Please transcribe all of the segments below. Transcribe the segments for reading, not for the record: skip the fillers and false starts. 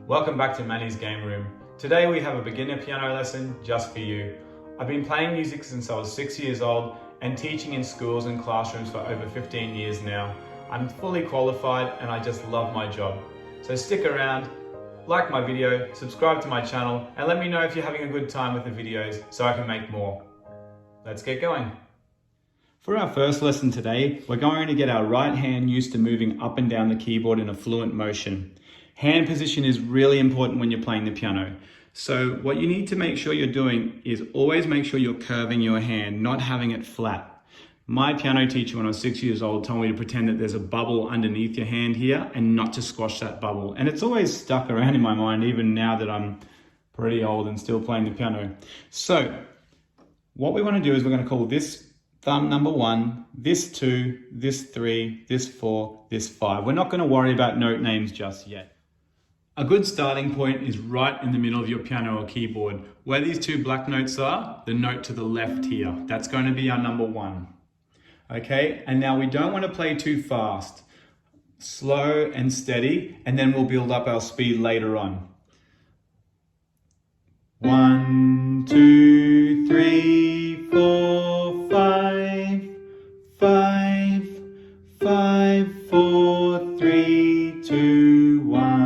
Welcome back to Manny's Game Room. Today we have a beginner piano lesson just for you. I've been playing music since I was 6 years old and teaching in schools and classrooms for over 15 years now. I'm fully qualified and I just love my job. So stick around, like my video, subscribe to my channel, and let me know if you're having a good time with the videos so I can make more. Let's get going. For our first lesson today, we're going to get our right hand used to moving up and down the keyboard in a fluent motion. Hand position is really important when you're playing the piano. So what you need to make sure you're doing is always make sure you're curving your hand, not having it flat. My piano teacher when I was 6 years old told me to pretend that there's a bubble underneath your hand here and not to squash that bubble. And it's always stuck around in my mind, even now that I'm pretty old and still playing the piano. So what we want to do is we're going to call this thumb number 1, this 2, this 3, this 4, this 5. We're not going to worry about note names just yet. A good starting point is right in the middle of your piano or keyboard. Where these two black notes are, the note to the left here. That's going to be our number 1. Okay, and now we don't want to play too fast. Slow and steady, and then we'll build up our speed later on. 1, 2, 3, 4, 5, 5, 5, 4, 3, 2, 1.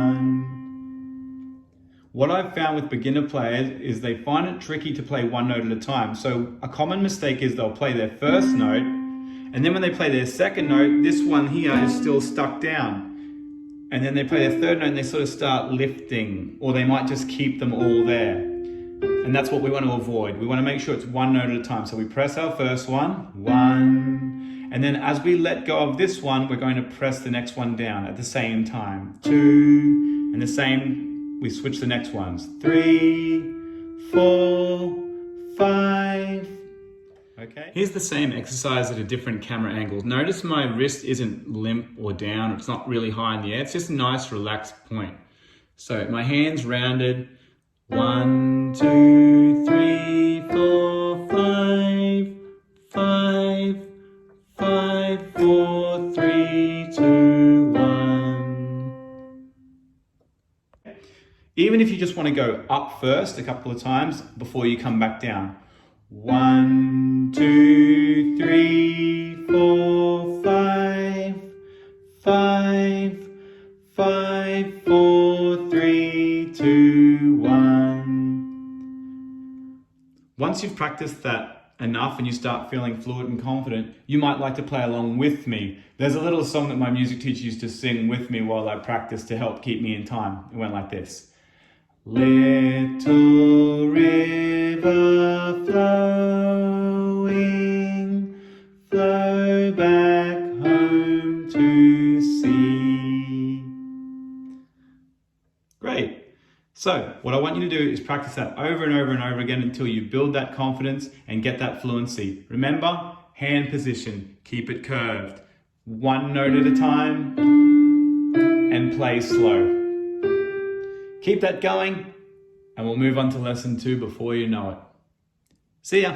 What I've found with beginner players is they find it tricky to play one note at a time. So a common mistake is they'll play their first note, and then when they play their second note, this one here is still stuck down. And then they play their third note and they sort of start lifting, or they might just keep them all there. And that's what we want to avoid. We want to make sure it's one note at a time. So we press our first one, 1, and then as we let go of this one, we're going to press the next one down at the same time. 2, and the same, we switch the next ones. 3, 4, 5. Okay. Here's the same exercise at a different camera angle. Notice my wrist isn't limp or down. It's not really high in the air. It's just a nice relaxed point. So my hand's rounded. 1, 2, 3, 4, 5, 5, 5, 4, 3, 2, 1. Even if you just want to go up first a couple of times before you come back down. 1, 2, 3, 4, 5, 5, 5, 4, 3, 2, 1. Once you've practiced that enough and you start feeling fluent and confident, you might like to play along with me. There's a little song that my music teacher used to sing with me while I practiced to help keep me in time. It went like this. Little river flowing, flow back home to sea. Great. So what I want you to do is practice that over and over and over again until you build that confidence and get that fluency. Remember, hand position, keep it curved. One note at a time and play slow. Keep that going and we'll move on to lesson 2 before you know it. See ya.